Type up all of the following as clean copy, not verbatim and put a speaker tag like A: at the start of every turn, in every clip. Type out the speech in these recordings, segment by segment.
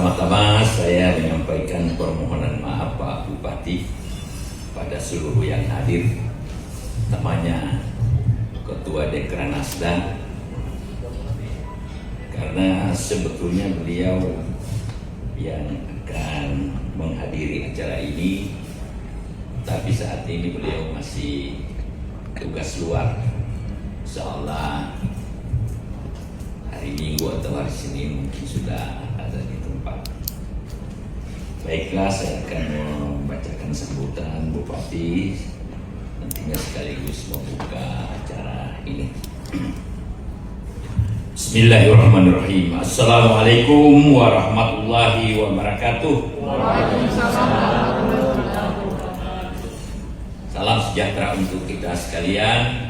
A: Pertama-tama saya menyampaikan permohonan maaf Pak Bupati pada seluruh yang hadir, utamanya Ketua Dekranasda, karena sebetulnya beliau yang akan menghadiri acara ini, tapi saat ini beliau masih tugas luar. Insyaallah hari Minggu atau hari Senin mungkin sudah ada di tempat. Baiklah, saya akan membacakan sambutan Bupati, nantinya sekaligus membuka acara ini. Bismillahirrahmanirrahim. Assalamualaikum warahmatullahi wabarakatuh. Salam sejahtera untuk kita sekalian.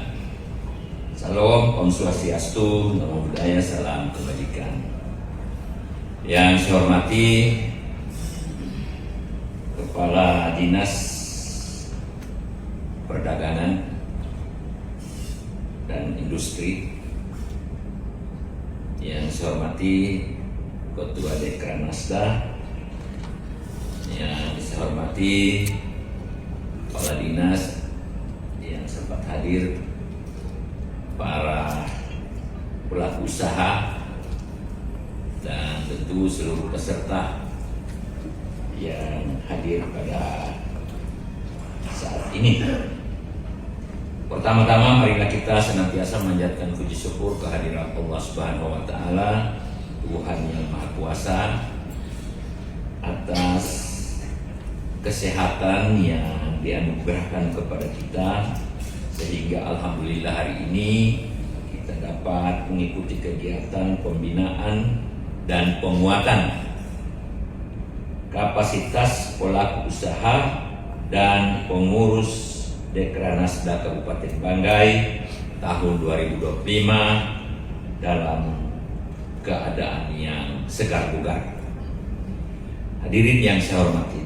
A: Salam, Om Swastiastu, Namo Buddhaya, salam kebajikan. Yang saya hormati Kepala Dinas Perdagangan dan Industri, yang saya hormati Ketua Dekranasda, yang saya hormati Kepala Dinas yang sempat hadir, para pelaku usaha, dan tentu seluruh peserta yang hadir pada saat ini. Pertama-tama marilah kita senantiasa menjadikan puji syukur kehadiran Allah Subhanahu wa taala, Tuhan yang Maha Kuasa, atas kesehatan yang dianugerahkan kepada kita, sehingga alhamdulillah hari ini kita dapat mengikuti kegiatan pembinaan dan penguatan kapasitas pelaku usaha dan pengurus Dekranasda Kabupaten Banggai tahun 2025 dalam keadaan yang segar bugar. Hadirin yang saya hormati,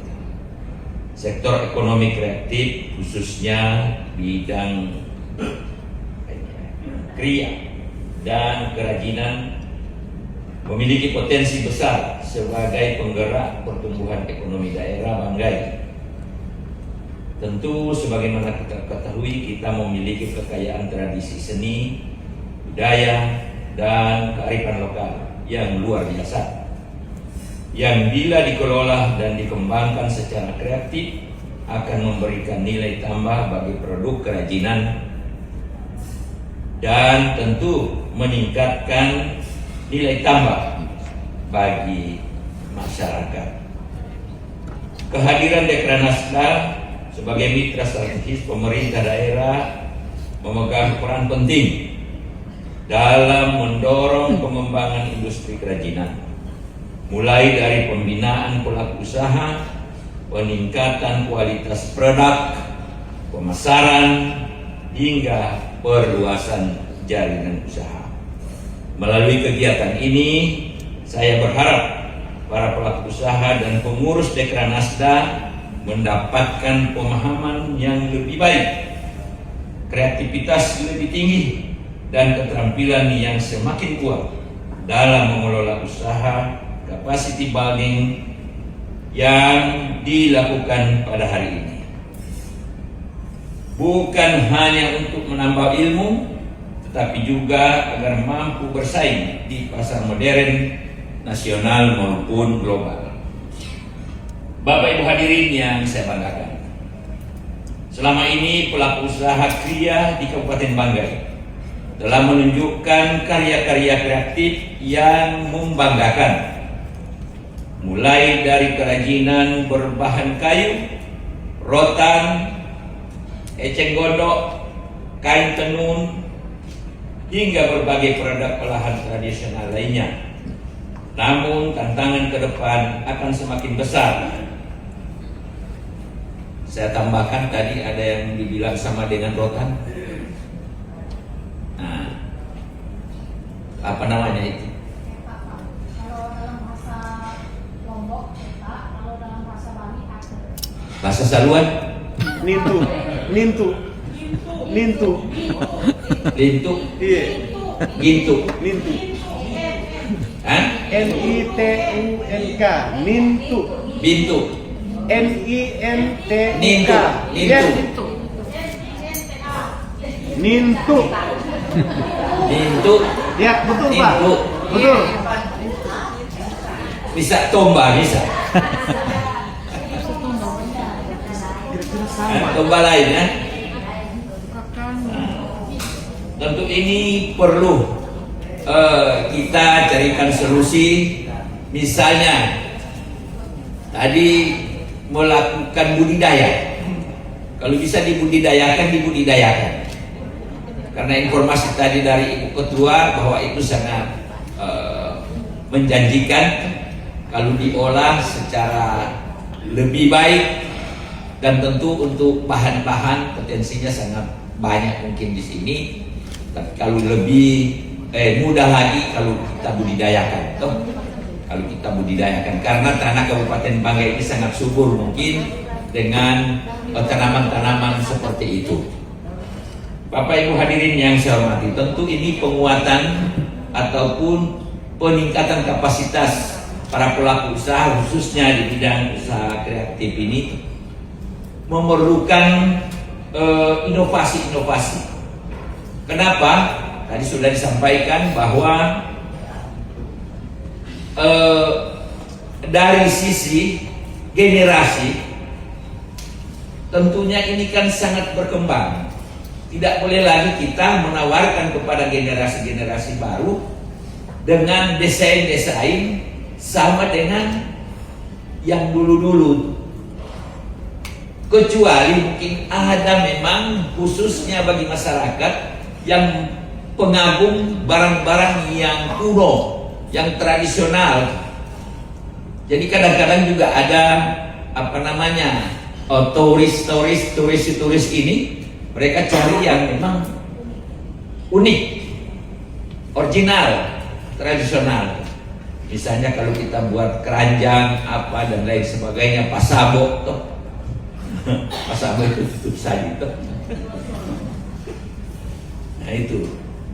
A: sektor ekonomi kreatif khususnya bidang kriya dan kerajinan memiliki potensi besar sebagai penggerak pertumbuhan ekonomi daerah Banggai. Tentu sebagaimana kita ketahui, kita memiliki kekayaan tradisi seni, budaya, dan kearifan lokal yang luar biasa, yang bila dikelola dan dikembangkan secara kreatif akan memberikan nilai tambah bagi produk kerajinan dan tentu meningkatkan nilai tambah bagi masyarakat. Kehadiran Dekranasda sebagai mitra strategis pemerintah daerah memegang peran penting dalam mendorong pengembangan industri kerajinan, mulai dari pembinaan pelaku usaha, peningkatan kualitas produk, pemasaran, hingga perluasan jaringan usaha. Melalui kegiatan ini, saya berharap para pelaku usaha dan pengurus Dekranasda mendapatkan pemahaman yang lebih baik, kreativitas lebih tinggi, dan keterampilan yang semakin kuat dalam mengelola usaha capacity building yang dilakukan pada hari ini. Bukan hanya untuk menambah ilmu, tetapi juga agar mampu bersaing di pasar modern, nasional maupun global. Bapak Ibu hadirin yang saya banggakan, selama ini pelaku usaha kriya di Kabupaten Banggai telah menunjukkan karya-karya kreatif yang membanggakan, mulai dari kerajinan berbahan kayu, rotan, eceng gondok, kain tenun, hingga berbagai produk olahan tradisional lainnya. Namun tantangan ke depan akan semakin besar. Saya tambahkan tadi ada yang dibilang sama dengan rotan. Nah, apa namanya itu?
B: Kalau dalam bahasa Lombok, kalau dalam bahasa Bali,
A: Bahasa Saluan?
C: Nintu.
A: Lintu?
C: Iya.
A: Gintu?
C: Nintu.
A: Hah?
C: NITUNK, Nintu.
A: Bintu.
C: NINTUK.
A: Nintu.
C: Ya,
A: Nintu.
C: Nintu.
A: Nintu.
C: Ya, betul Pak.
A: Nintu.
C: Betul.
A: Bisa tomba, bisa.
C: Kira-kira sama.
A: Tomba lain ya. Tentu ini perlu kita carikan solusi. Misalnya tadi melakukan budidaya. Kalau bisa dibudidayakan. Karena informasi tadi dari Ibu Ketua bahwa itu sangat menjanjikan kalau diolah secara lebih baik, dan tentu untuk bahan-bahan potensinya sangat banyak mungkin di sini. Tapi kalau lebih mudah lagi kalau kita budidayakan, kalau kita budidayakan, karena tanah Kabupaten Banggai ini sangat subur mungkin dengan tanaman-tanaman seperti itu. Bapak Ibu hadirin yang saya hormati, tentu ini penguatan ataupun peningkatan kapasitas para pelaku usaha khususnya di bidang usaha kreatif ini memerlukan inovasi-inovasi. Kenapa? Tadi sudah disampaikan bahwa dari sisi generasi tentunya ini kan sangat berkembang. Tidak boleh lagi kita menawarkan kepada generasi-generasi baru dengan desain-desain sama dengan yang dulu-dulu. Kecuali mungkin ada memang khususnya bagi masyarakat yang pengagum barang-barang yang kuno, yang tradisional. Jadi kadang-kadang juga ada turis ini mereka cari yang memang unik, original, tradisional. Misalnya kalau kita buat keranjang apa dan lain sebagainya, pasabo toh. Pasabo itu tutup saja toh. Nah itu.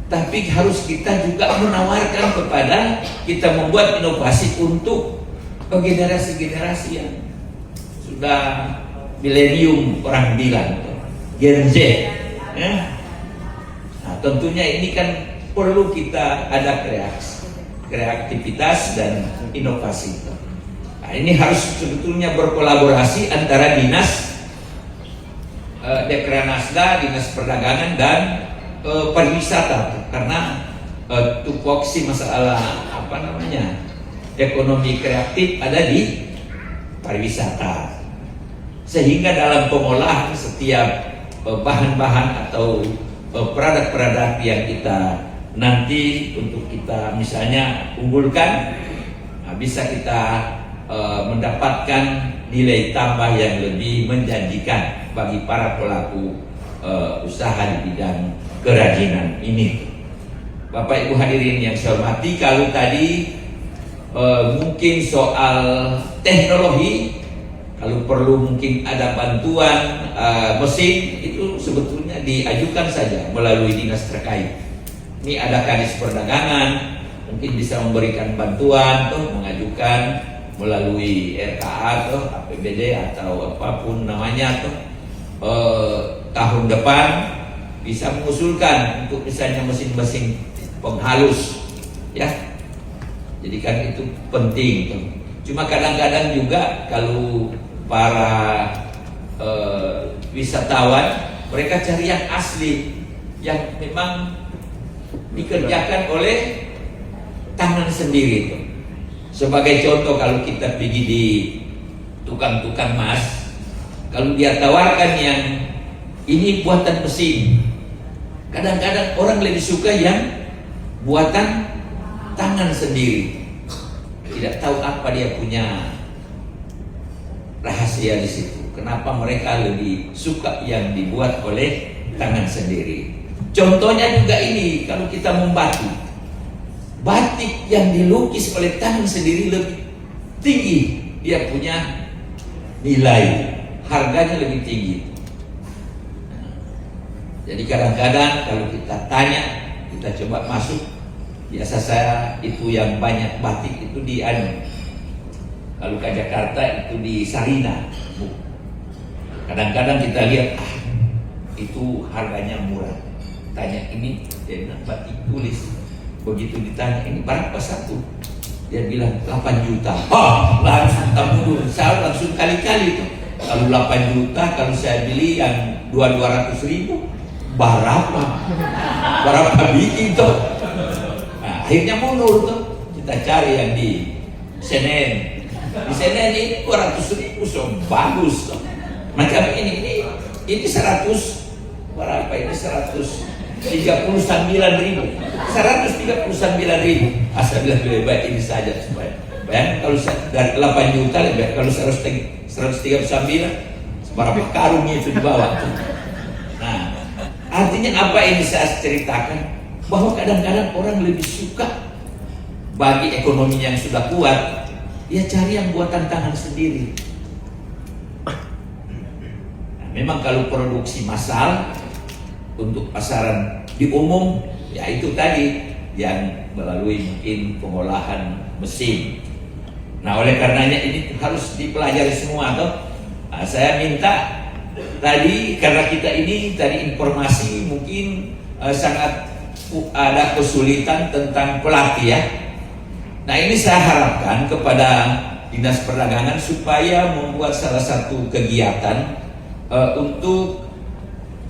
A: Tapi harus kita juga menawarkan kepada, kita membuat inovasi untuk generasi-generasi yang sudah milenium orang bilang toh. Gen Z, ya. Nah, tentunya ini kan perlu kita ada kreativitas dan inovasi. Nah, ini harus sebetulnya berkolaborasi antara dinas Dekranasda, dinas perdagangan dan pariwisata, karena tupoksi masalah ekonomi kreatif ada di pariwisata, sehingga dalam pengolahan setiap bahan-bahan atau produk-produk yang kita nanti untuk kita misalnya unggulkan, bisa kita mendapatkan nilai tambah yang lebih menjanjikan bagi para pelaku usaha di bidang kerajinan ini. Bapak Ibu hadirin yang saya hormati, kalau tadi mungkin soal teknologi, kalau perlu mungkin ada bantuan mesin, itu sebetulnya diajukan saja melalui dinas terkait. Ini ada Kadis Perdagangan, mungkin bisa memberikan bantuan tuh, mengajukan melalui RKA atau APBD atau apapun namanya tuh, tahun depan bisa mengusulkan untuk misalnya mesin-mesin penghalus, ya. Jadi kan itu penting tuh. Cuma kadang-kadang juga kalau para wisatawan, mereka cari yang asli, yang memang dikerjakan oleh tangan sendiri tuh. Sebagai contoh, kalau kita pergi di tukang-tukang emas, kalau dia tawarkan yang ini buatan mesin, kadang-kadang orang lebih suka yang buatan tangan sendiri. Tidak tahu apa dia punya rahasia di situ. Kenapa mereka lebih suka yang dibuat oleh tangan sendiri? Contohnya juga ini, kalau kita membatik, batik yang dilukis oleh tangan sendiri lebih tinggi, dia punya nilai, harganya lebih tinggi. Jadi kadang-kadang kalau kita tanya, kita coba masuk biasa saya itu yang banyak batik itu di kalau ke Jakarta itu di Sarina. Kadang-kadang kita lihat itu harganya murah. Tanya ini, dia bilang batik tulis. Begitu ditanya ini berapa satu, dia bilang 8 juta. Langsung mundur. Saya langsung kali-kali itu. Kalau 8 juta, kalau saya beli yang 200.000, berapa biji itu? Nah, akhirnya mundur tuh. Kita cari yang di Senen. Di Senen ini 200.000, so bagus tuh. Macam ini 100 berapa ini 139.000. Asal bilang lebih baik ini saja supaya. Bayangkan kalau dari 8 juta lebih baik kalau 139 seberapa karung itu di bawah. Nah, artinya apa ini saya ceritakan? Bahwa kadang-kadang orang lebih suka bagi ekonomi yang sudah kuat, dia cari yang buatan tangan sendiri. Nah, memang kalau produksi massal untuk pasaran di umum, ya itu tadi yang melalui mungkin pengolahan mesin. Nah, oleh karenanya ini harus dipelajari semua toh. Nah, saya minta tadi karena kita ini tadi informasi mungkin sangat ada kesulitan tentang pelatih ya. Nah, ini saya harapkan kepada Dinas Perdagangan supaya membuat salah satu kegiatan untuk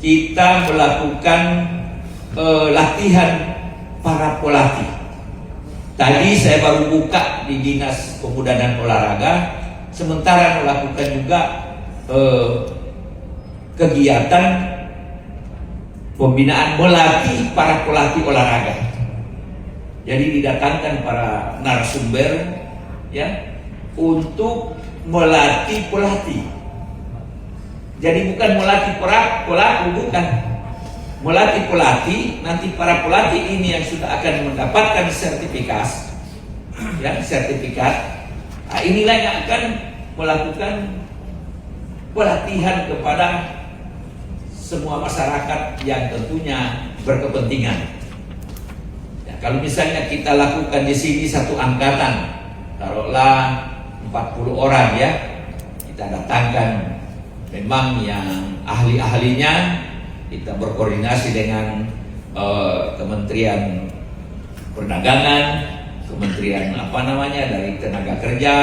A: kita melakukan latihan para pelatih. Tadi saya baru buka di Dinas Pemuda dan Olahraga, sementara melakukan juga kegiatan pembinaan melatih para pelatih olahraga. Jadi didatangkan para narasumber ya untuk melatih pelatih. Jadi bukan melatih pelaku, bukan. Melatih pelatih, nanti para pelatih ini yang sudah akan mendapatkan sertifikat, ya sertifikat. Nah, inilah yang akan melakukan pelatihan kepada semua masyarakat yang tentunya berkepentingan. Ya, kalau misalnya kita lakukan di sini satu angkatan, taruhlah 40 orang ya, kita datangkan memang yang ahli-ahlinya. Kita berkoordinasi dengan Kementerian Perdagangan, Kementerian dari Tenaga Kerja,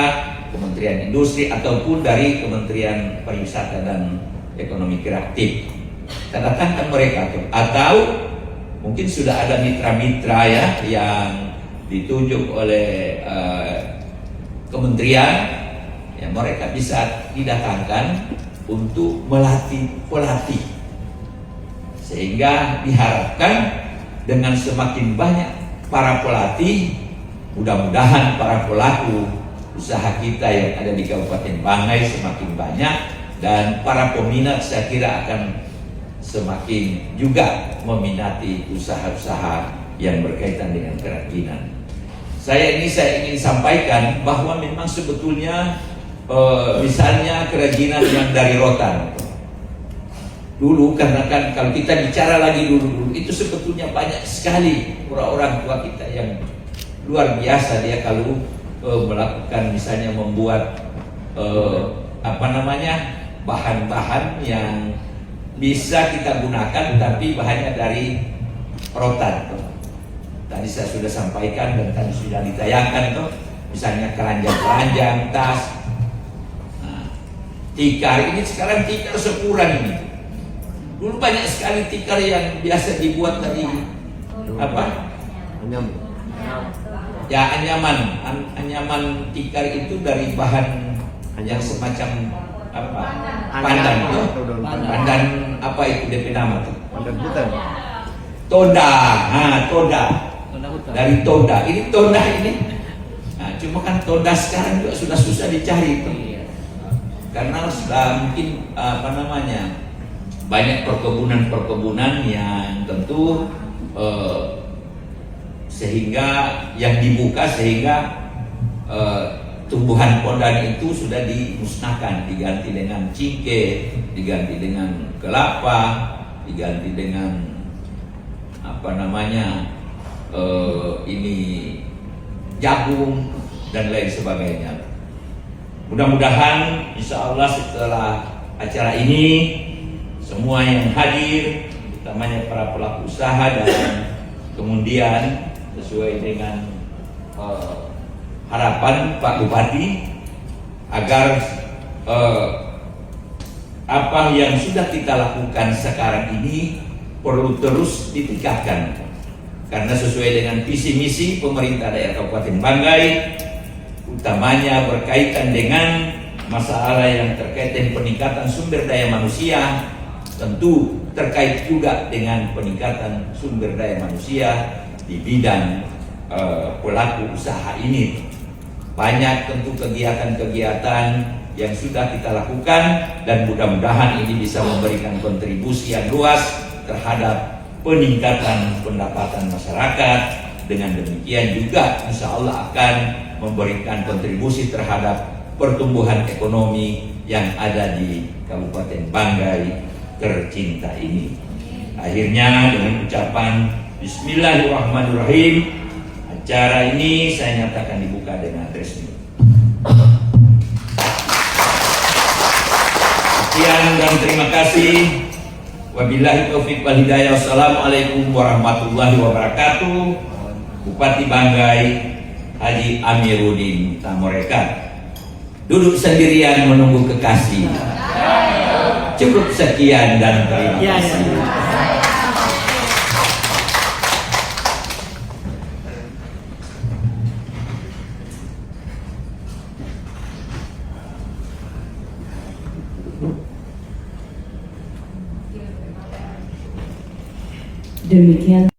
A: Kementerian Industri ataupun dari Kementerian Pariwisata dan Ekonomi Kreatif. Kita datangkan mereka atau mungkin sudah ada mitra-mitra ya yang ditunjuk oleh kementerian, ya mereka bisa didatangkan untuk melatih pelatih. Sehingga diharapkan dengan semakin banyak para pelatih, mudah-mudahan para pelaku usaha kita yang ada di Kabupaten Banggai semakin banyak, dan para peminat saya kira akan semakin juga meminati usaha-usaha yang berkaitan dengan kerajinan. Saya ingin sampaikan bahwa memang sebetulnya misalnya kerajinan yang dari rotan. Dulu karena kan kalau kita bicara lagi dulu itu sebetulnya banyak sekali orang-orang tua kita yang luar biasa dia kalau melakukan misalnya membuat bahan-bahan yang bisa kita gunakan tapi bahannya dari rotan. Tadi saya sudah sampaikan dan tadi sudah ditayangkan tuh, misalnya keranjang-keranjang, tas. Nah, tikar ini sekarang tikar sekuran ini. Dulu banyak sekali tikar yang biasa dibuat dari apa? Ya anyaman tikar itu dari bahan yang semacam apa? Pandan itu. Pandan apa itu DP nama tuh?
C: Pandan hutan.
A: Toda. Nah, toda. Dari toda. Ini toda ini. Nah, cuma kan toda sekarang juga sudah susah dicari itu. Karena sudah mungkin banyak perkebunan-perkebunan yang tentu sehingga yang dibuka sehingga tumbuhan pondan itu sudah dimusnahkan, diganti dengan cingke, diganti dengan kelapa, diganti dengan ini jagung dan lain sebagainya. Mudah-mudahan insya Allah setelah acara ini semua yang hadir, utamanya para pelaku usaha, dan kemudian sesuai dengan harapan Pak Bupati agar apa yang sudah kita lakukan sekarang ini perlu terus ditingkatkan, karena sesuai dengan visi misi pemerintah daerah Kabupaten Banggai, utamanya berkaitan dengan masalah yang terkait dengan peningkatan sumber daya manusia, tentu terkait juga dengan peningkatan sumber daya manusia di bidang pelaku usaha ini. Banyak tentu kegiatan-kegiatan yang sudah kita lakukan, dan mudah-mudahan ini bisa memberikan kontribusi yang luas terhadap peningkatan pendapatan masyarakat. Dengan demikian juga insya Allah akan memberikan kontribusi terhadap pertumbuhan ekonomi yang ada di Kabupaten Banggai tercinta ini. Akhirnya dengan ucapan Bismillahirrahmanirrahim, acara ini saya nyatakan dibuka dengan resmi. Sekian dan terima kasih. Wabillahi taufiq wal hidayah. Wassalamualaikum warahmatullahi wabarakatuh. Bupati Banggai Haji Amiruddin Tamorekan. Duduk sendirian menunggu kekasih. Cukup sekian dan terima kasih.
D: Demikian